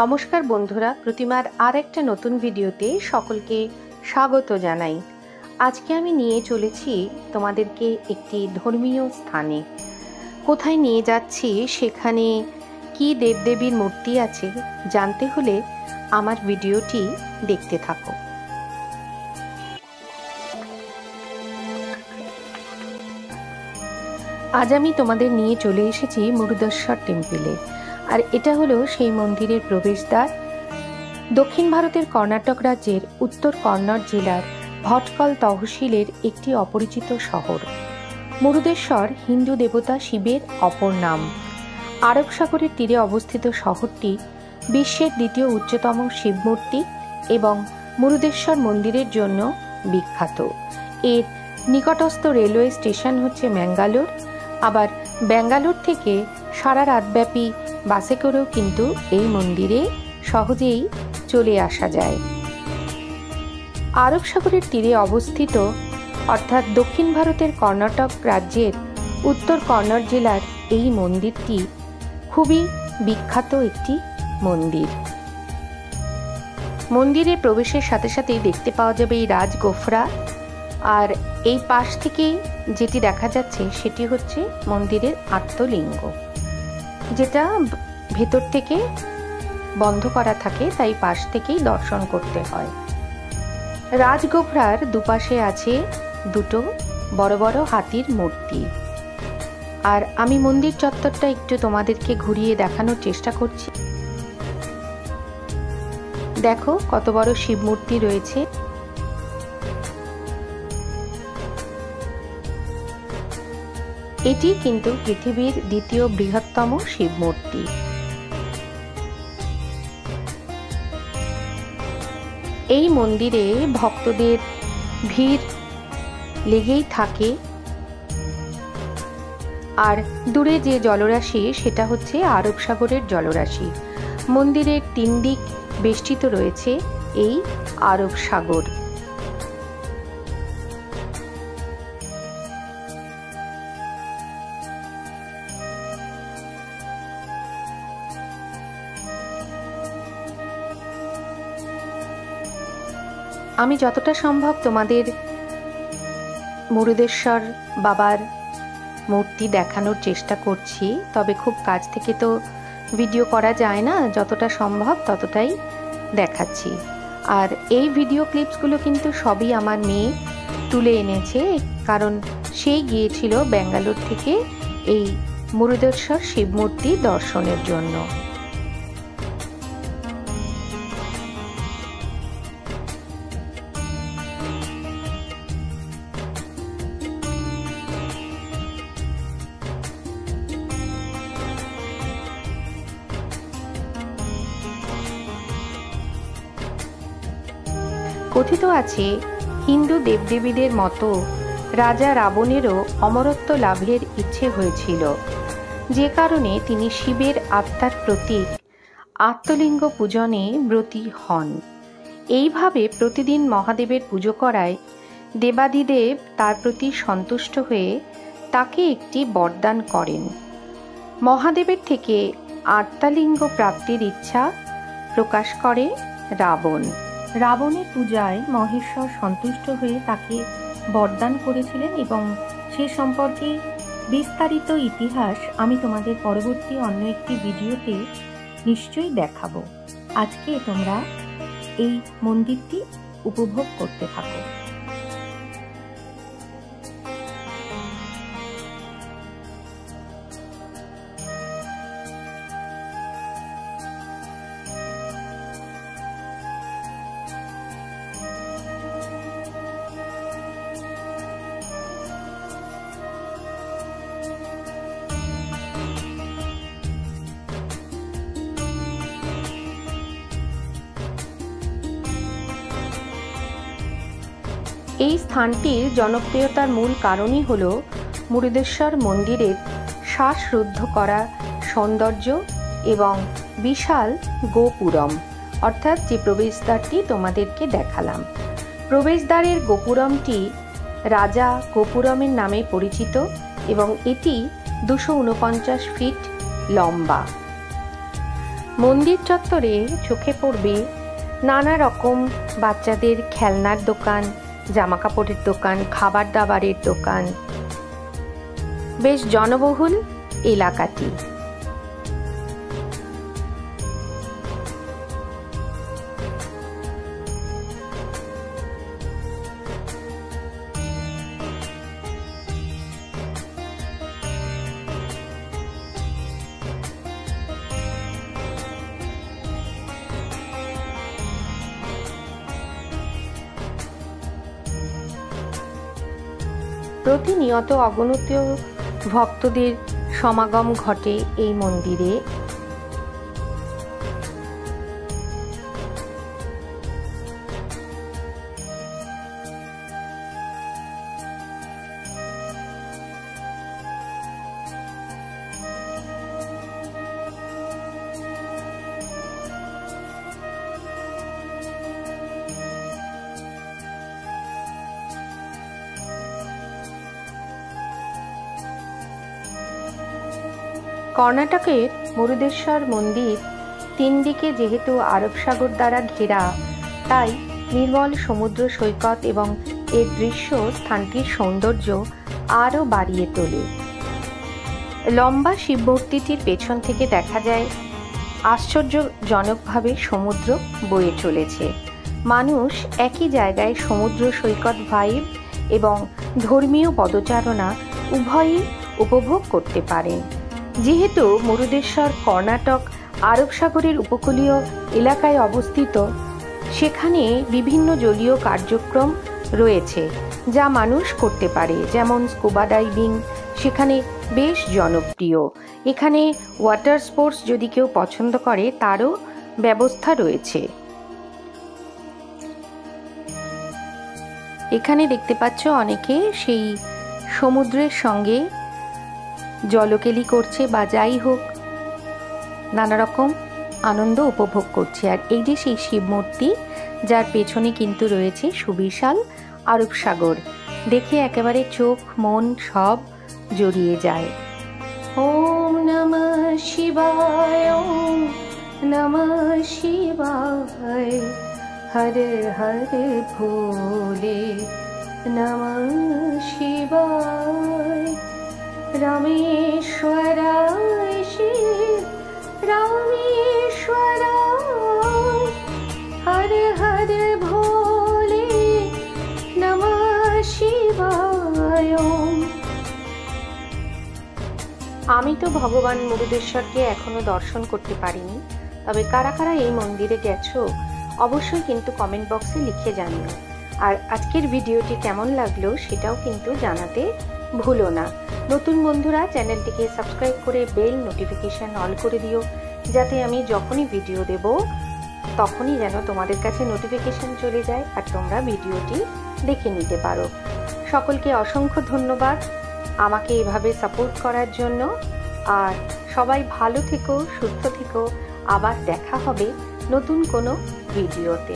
নমস্কার বন্ধুরা, প্রতিমার আর একটা নতুন ভিডিওতে সকলকে স্বাগত জানাই। আজকে আমি নিয়ে চলেছি তোমাদেরকে একটি ধর্মীয় স্থানে। কোথায় নিয়ে যাচ্ছি, সেখানে কি দেবদেবীর মূর্তি আছে জানতে হলে আমার ভিডিওটি দেখতে থাকো। আজ আমি তোমাদের নিয়ে চলে এসেছি মুরুদেশ্বর টেম্পলে। আর এটা হলো সেই মন্দিরের প্রবেশদ্বার। দক্ষিণ ভারতের কর্ণাটক রাজ্যের উত্তর কন্নড় জেলার ভটকল তহসিলের একটি অপরিচিত শহর। মুরুদেশ্বর হিন্দু দেবতা শিবের অপর নাম। আরব সাগরের তীরে অবস্থিত শহরটি বিশ্বের দ্বিতীয় উচ্চতম শিব মূর্তি এবং মুরুদেশ্বর মন্দিরের জন্য বিখ্যাত। এর নিকটস্থ রেলওয়ে স্টেশন হচ্ছে ম্যাঙ্গালোর। আবার ব্যাঙ্গালোর থেকে সারা রাতব্যাপী বাসে করেও কিন্তু এই মন্দিরে সহজেই চলে আসা যায়। আরব সাগরের তীরে অবস্থিত অর্থাৎ দক্ষিণ ভারতের কর্ণাটক রাজ্যের উত্তর কন্নড় জেলার এই মন্দিরটি খুবই বিখ্যাত একটি মন্দির। মন্দিরে প্রবেশের সাথে সাথেই দেখতে পাওয়া যাবে এই রাজগোফরা। আর এই পাশ থেকেই যেটি দেখা যাচ্ছে সেটি হচ্ছে মন্দিরের আত্মলিঙ্গ, যেটা ভেতর থেকে বন্ধ করা থাকে, তাই পাশ থেকেই দর্শন করতে হয়। রাজগোফরার দুপাশে আছে দুটো বড় বড় হাতির মূর্তি। আর আমি মন্দির চত্বরটা একটু তোমাদেরকে ঘুরিয়ে দেখানোর চেষ্টা করছি। দেখো কত বড় শিব মূর্তি রয়েছে। এটি কিন্তু পৃথিবীর দ্বিতীয় বৃহত্তম শিব মূর্তি। এই মন্দিরে ভক্তদের ভিড় লেগেই থাকে। আর দূরে যে জলরাশি সেটা হচ্ছে আরব সাগরের জলরাশি। মন্দিরের তিন দিক বেষ্টিত রয়েছে এই আরব সাগর। আমি যতটা সম্ভব তোমাদের মুরুদেশ্বর বাবার মূর্তি দেখানোর চেষ্টা করছি, তবে খুব কাছ থেকে তো ভিডিও করা যায় না, যতটা সম্ভব ততটাই দেখাচ্ছি। আর এই ভিডিও ক্লিপসগুলো কিন্তু সবই আমার মেয়ে তুলে এনেছে, কারণ সেই গিয়েছিল ব্যাঙ্গালোর থেকে এই মুরুদেশ্বর শিব মূর্তি দর্শনের জন্য। কথিত আছে হিন্দু দেবদেবীদের মতো রাজা রাবণেরও অমরত্ব লাভের ইচ্ছে হয়েছিল, যে কারণে তিনি শিবের আত্মার প্রতীক আত্মলিঙ্গ পূজনে ব্রতী হন। এইভাবে প্রতিদিন মহাদেবের পুজো করায় দেবাদিদেব তার প্রতি সন্তুষ্ট হয়ে তাকে একটি বরদান করেন। মহাদেবের থেকে আত্মালিঙ্গ প্রাপ্তির ইচ্ছা প্রকাশ করে রাবণ। রাবণের পূজায় মহেশ্বর সন্তুষ্ট হয়ে তাকে বরদান করেছিলেন এবং সে সম্পর্কে বিস্তারিত ইতিহাস আমি তোমাদের পরবর্তী অন্য একটি ভিডিওতে নিশ্চয়ই দেখাবো। আজকে তোমরা এই মন্দিরটি উপভোগ করতে থাকো। এই স্থানটির জনপ্রিয়তার মূল কারণই হল মুরুদেশ্বর মন্দিরের শ্বাসরুদ্ধ করা সৌন্দর্য এবং বিশাল গোপুরম, অর্থাৎ যে প্রবেশদ্বারটি তোমাদেরকে দেখালাম। প্রবেশদ্বারের গোপুরমটি রাজা গোপুরমের নামে পরিচিত এবং এটি 249 ফিট লম্বা। মন্দির চত্বরে চোখে পড়বে নানা রকম বাচ্চাদের খেলনার দোকান, জামা কাপড়ের দোকান, খাবার দাবারের দোকান। বেশ জনবহুল এলাকাটি। প্রতিনিয়ত অগণিত ভক্তদের সমাগম ঘটে এই মন্দিরে। কর্ণাটকের মুরুদেশ্বর মন্দির তিন দিকে যেহেতু আরব সাগর দ্বারা ঘেরা, তাই নির্মল সমুদ্র সৈকত এবং এর দৃশ্য স্থানটির সৌন্দর্য আরও বাড়িয়ে তোলে। লম্বা শিব মূর্তিটির পেছন থেকে দেখা যায় আশ্চর্যজনকভাবে সমুদ্র বয়ে চলেছে। মানুষ একই জায়গায় সমুদ্র সৈকত ভাইব এবং ধর্মীয় পদচারণা উভয়ই উপভোগ করতে পারেন। যেহেতু মুরুদেশ্বর কর্ণাটক আরব সাগরের উপকূলীয় এলাকায় অবস্থিত, সেখানে বিভিন্ন জলীয় কার্যক্রম রয়েছে যা মানুষ করতে পারে, যেমন স্কুবা ডাইভিং সেখানে বেশ জনপ্রিয়। এখানে ওয়াটার স্পোর্টস যদি কেউ পছন্দ করে তারও ব্যবস্থা রয়েছে। এখানে দেখতে পাচ্ছ অনেকে সেই সমুদ্রের সঙ্গে জলকেলি করছে বা যাই হোক নানা রকম আনন্দ উপভোগ করছে। আর এই যে সেই শিব মূর্তি, যার পেছনে কিন্তু রয়েছে সুবিশাল আরব সাগর, দেখে একেবারে চোখ মন সব জড়িয়ে যায়। ওম নমঃ শিবায়, ওম নমঃ শিবায়, হর হর ভোলে নমঃ শিবায়, রামেশ্বরায় শিব রামেশ্বরায়, হর হর ভোলে নমঃ শিবায়। আমি তো ভগবান মুরুদেশ্বরকে এখনো দর্শন করতে পারিনি, তবে কারা কারা এই মন্দিরে গেছো অবশ্যই কিন্তু কমেন্ট বক্সে লিখে জানিও। আর আজকের ভিডিওটি কেমন লাগলো সেটাও কিন্তু জানাতে ভুলো না। নতুন বন্ধুরা চ্যানেলটিকে সাবস্ক্রাইব করে বেল নোটিফিকেশন অল করে দিও, যাতে আমি যখনই ভিডিও দেব তখনই যেন তোমাদের কাছে নোটিফিকেশন চলে যায় আর তোমরা ভিডিওটি দেখে নিতে পারো। সকলকে অসংখ্য ধন্যবাদ আমাকে এভাবে সাপোর্ট করার জন্য। আর সবাই ভালো থেকো, সুস্থ থেকো। আবার দেখা হবে নতুন কোনো ভিডিওতে।